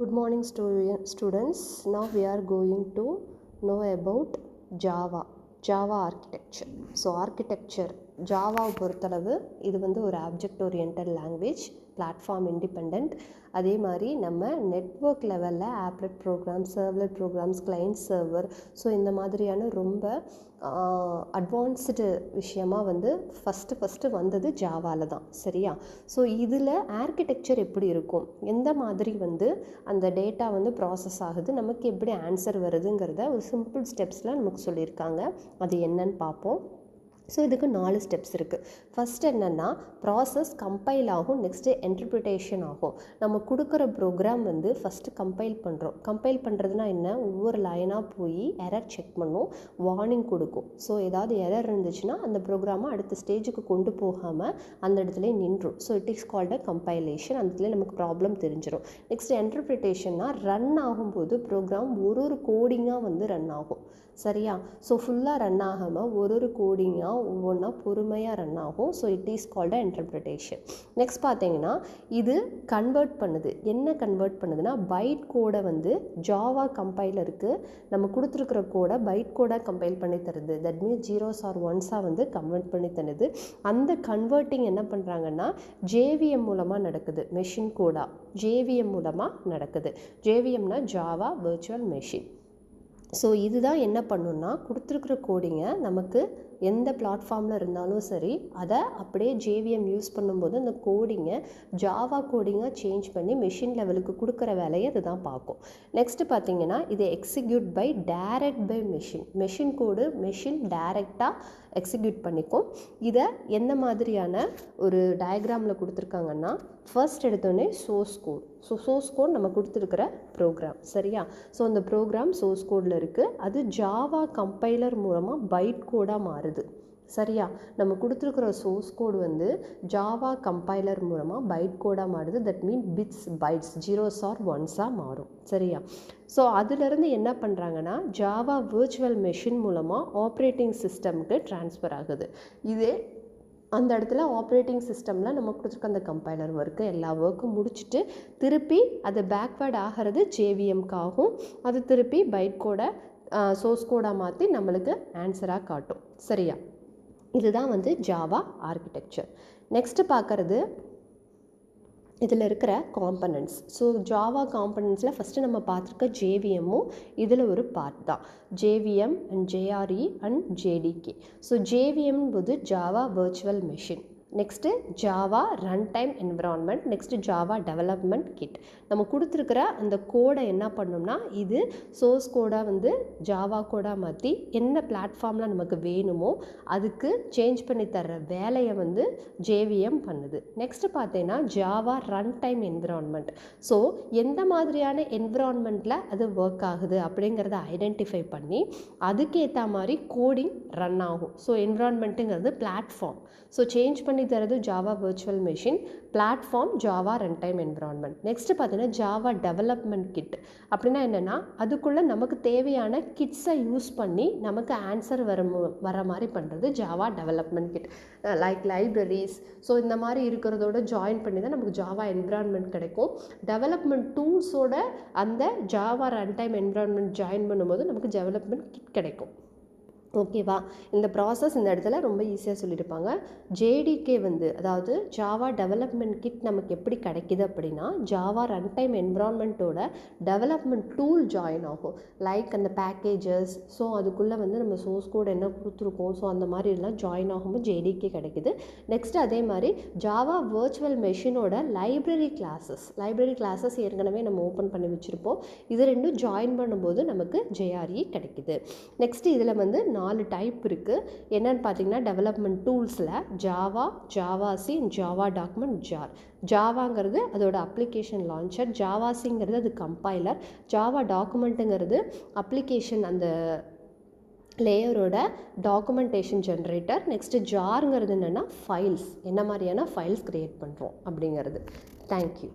Good morning students. Now we are going to know about Java architecture. So architecture Java பொறுத்தளவு இது வந்து ஒரு object oriented language, platform independent. அதே மாதிரி நம்ம நெட்வொர்க் லெவலில் applet programs, servlet programs, client server, so இந்த மாதிரியான ரொம்ப அட்வான்ஸ்டு விஷயமாக வந்து ஃபஸ்ட்டு வந்தது ஜாவாவில் தான். சரியா? ஸோ இதில் ஆர்கிடெக்சர் எப்படி இருக்கும், எந்த மாதிரி வந்து அந்த டேட்டா வந்து ப்ராசஸ் ஆகுது, நமக்கு எப்படி ஆன்சர் வருதுங்கிறத ஒரு சிம்பிள் ஸ்டெப்ஸில் நமக்கு சொல்லியிருக்காங்க. அது என்னன்னு பார்ப்போம். ஸோ இதுக்கு 4 ஸ்டெப்ஸ் இருக்குது. ஃபஸ்ட் என்னென்னா, ப்ராசஸ் கம்பைல் ஆகும், நெக்ஸ்ட்டு இன்டர்பிரிட்டேஷன் ஆகும். நம்ம கொடுக்குற ப்ரோக்ராம் வந்து ஃபஸ்ட்டு கம்பைல் பண்ணுறோம். கம்பைல் பண்ணுறதுனா என்ன, ஒவ்வொரு லைனாக போய் எரர் செக் பண்ணும், வார்னிங் கொடுக்கும். ஸோ ஏதாவது எரர் இருந்துச்சுன்னா அந்த ப்ரோக்ராமை அடுத்த ஸ்டேஜுக்கு கொண்டு போகாமல் அந்த இடத்துல நின்றும். So it is called a compilation. அந்த இடத்துல நமக்கு ப்ராப்ளம் தெரிஞ்சிடும். நெக்ஸ்ட் இன்டர்பிரிட்டேஷன்னா, ரன் ஆகும்போது ப்ரோக்ராம் ஒரு கோடிங்காக வந்து ரன் ஆகும். சரியா? ஸோ ஃபுல்லாக ரன் ஆகாமல் ஒரு கோடிங்காக ஒவ்வொன்றா பொறுமையாக ரன் ஆகும். So it is called a interpretation. Next பார்த்தீங்கன்னா, இது கன்வெர்ட் பண்ணுது. என்ன கன்வெர்ட் பண்ணுதுன்னா, பைட் கோடை வந்து ஜாவா கம்பைலருக்கு நம்ம கொடுத்துருக்குற கோடை பைட் கோடாக கம்பைல் பண்ணி தருது. தட் மீன்ஸ் ஜீரோஸ் ஆர் ஒன்ஸாக வந்து கன்வெர்ட் பண்ணி தருது. அந்த கன்வெர்ட்டிங் என்ன பண்ணுறாங்கன்னா ஜேவிஎம் மூலமாக நடக்குது. மெஷின் கோடாக ஜேவிஎம் மூலமாக நடக்குது. ஜேவிஎம்னா ஜாவா வெர்ச்சுவல் மெஷின். ஸோ இதுதான் என்ன பண்ணுன்னா, கொடுத்துருக்குற கோடிங்கை நமக்கு எந்த பிளாட்ஃபார்மில் இருந்தாலும் சரி, அதை அப்படியே ஜேவிஎம் யூஸ் பண்ணும்போது அந்த கோடிங்கை ஜாவா கோடிங்காக சேஞ்ச் பண்ணி மெஷின் லெவலுக்கு கொடுக்குற வேலையை இதுதான் பார்க்கும். நெக்ஸ்ட்டு பார்த்தீங்கன்னா, இது execute by direct by machine code machine டைரெக்டாக எக்ஸிக்யூட் பண்ணிக்கும். இதை எந்த மாதிரியான ஒரு டயக்ராமில் கொடுத்துருக்காங்கன்னா, ஃபர்ஸ்ட் எடுத்தோடனே source code. So source code நம்ம கொடுத்துருக்கிற ப்ரோக்ராம். சரியா? ஸோ அந்த ப்ரோக்ராம் சோர்ஸ் கோடில் இருக்குது. அது ஜாவா கம்பைலர் மூலமாக பைட் கோடாக மாறுது. சரியா? நம்ம கொடுத்துருக்குற சோர்ஸ் கோடு வந்து ஜாவா கம்பைலர் மூலமாக பைட் கோடாக மாறுது. That mean bits bytes zeros or ஒன்ஸாக மாறும். சரியா? ஸோ அதிலிருந்து என்ன பண்ணுறாங்கன்னா, ஜாவா வெர்ச்சுவல் மெஷின் மூலமாக ஆப்ரேட்டிங் சிஸ்டம்க்கு ட்ரான்ஸ்ஃபர் ஆகுது. இதே அந்த இடத்துல ஆப்ரேட்டிங் சிஸ்டமில் நம்ம கொடுத்துருக்க அந்த கம்பைலர் ஒர்க்கு எல்லா ஒர்க்கும் முடிச்சுட்டு திருப்பி அது பேக்வேர்ட் ஆகிறது ஜேவிஎம்காகும். அது திருப்பி பைட் கோடை சோர்ஸ் கோடாக மாற்றி நம்மளுக்கு ஆன்சராக காட்டும். சரியா? இதுதான் வந்து ஜாவா ஆர்கிடெக்சர். நெக்ஸ்ட்டு பார்க்குறது இதில் இருக்கிற காம்பனன்ட்ஸ். ஸோ ஜாவா காம்பனன்ட்ஸில் ஃபஸ்ட்டு நம்ம பார்த்துருக்க ஜேவிஎம்மும் இதில் ஒரு பார்ட் தான். JVM and JRE and JDK. So JVM போது Java virtual machine, next Java run time environment, next Java development kit. நம்ம கொடுத்துருக்கிற அந்த கோடை என்ன பண்ணோம்னா, இது சோர்ஸ் கோடாக வந்து ஜாவா கோடாக மாற்றி என்ன பிளாட்ஃபார்மில் நமக்கு வேணுமோ அதுக்கு சேஞ்ச் பண்ணி தர்ற வேலையை வந்து ஜேவிஎம் பண்ணுது. நெக்ஸ்ட்டு பார்த்தீங்கன்னா Java run time environment. So எந்த மாதிரியான என்விரான்மெண்ட்டில் அது ஒர்க் ஆகுது அப்படிங்கிறத ஐடென்டிஃபை பண்ணி அதுக்கேற்ற மாதிரி கோடிங் ரன் ஆகும். ஸோ என்விரான்மெண்ட்டுங்கிறது பிளாட்ஃபார்ம். ஸோ சேஞ்ச் பண்ணி தரது Java virtual machine, platform Java run time environment. Next பார்த்தீங்கன்னா ஜாவா டெவலப்மெண்ட் கிட். அப்படின்னா என்னென்னா, அதுக்குள்ளே நமக்கு தேவையான கிட்ஸை யூஸ் பண்ணி நமக்கு ஆன்சர் வர மாதிரி பண்ணுறது Java development kit. Like libraries, so இந்த மாதிரி இருக்கிறதோட ஜாயின் பண்ணி தான் நமக்கு ஜாவா என்விரான்மெண்ட் கிடைக்கும். டெவலப்மெண்ட் டூல்ஸோட அந்த Java run time environment join பண்ணும்போது நமக்கு டெவலப்மெண்ட் கிட் கிடைக்கும். ஓகேவா? இந்த ப்ராசஸ் இந்த இடத்துல ரொம்ப ஈஸியாக சொல்லியிருப்பாங்க. ஜேடிகே வந்து, அதாவது ஜாவா டெவலப்மெண்ட் கிட் நமக்கு எப்படி கிடைக்கிது அப்படின்னா, ஜாவா ரன் டைம் என்விரான்மெண்ட்டோட டெவலப்மெண்ட் டூல் ஜாயின் ஆகும். லைக் அந்த பேக்கேஜஸ், ஸோ அதுக்குள்ளே வந்து நம்ம சோர்ஸ் கோட் என்ன கொடுத்துருக்கோம், ஸோ அந்த மாதிரி எல்லாம் ஜாயின் ஆகும்போது ஜேடிகே கிடைக்கிது. நெக்ஸ்ட் அதே மாதிரி ஜாவா வெர்ச்சுவல் மெஷினோட லைப்ரரி கிளாஸஸ் ஏற்கனவே நம்ம ஓப்பன் பண்ணி வச்சுருப்போம். இது ரெண்டும் ஜாயின் பண்ணும்போது நமக்கு ஜேஆர்இ கிடைக்கிது. நெக்ஸ்ட் இதில் வந்து 4 டைப் இருக்குது. என்னென்னு பார்த்தீங்கன்னா, டெவலப்மெண்ட் டூல்ஸில் ஜாவாசி, ஜாவா டாக்குமெண்ட், ஜாவாங்கிறது அதோட அப்ளிகேஷன் லான்ச்சர், ஜாவாசிங்கிறது அது கம்பைலர், ஜாவா டாக்குமெண்ட்டுங்கிறது அப்ளிகேஷன் அந்த லேயரோட டாக்குமெண்டேஷன் ஜென்ரேட்டர். நெக்ஸ்ட்டு ஜாருங்கிறது என்னென்னா ஃபைல்ஸ், என்ன மாதிரியான ஃபைல்ஸ் க்ரியேட் பண்ணுறோம் அப்படிங்கிறது. தேங்க்யூ.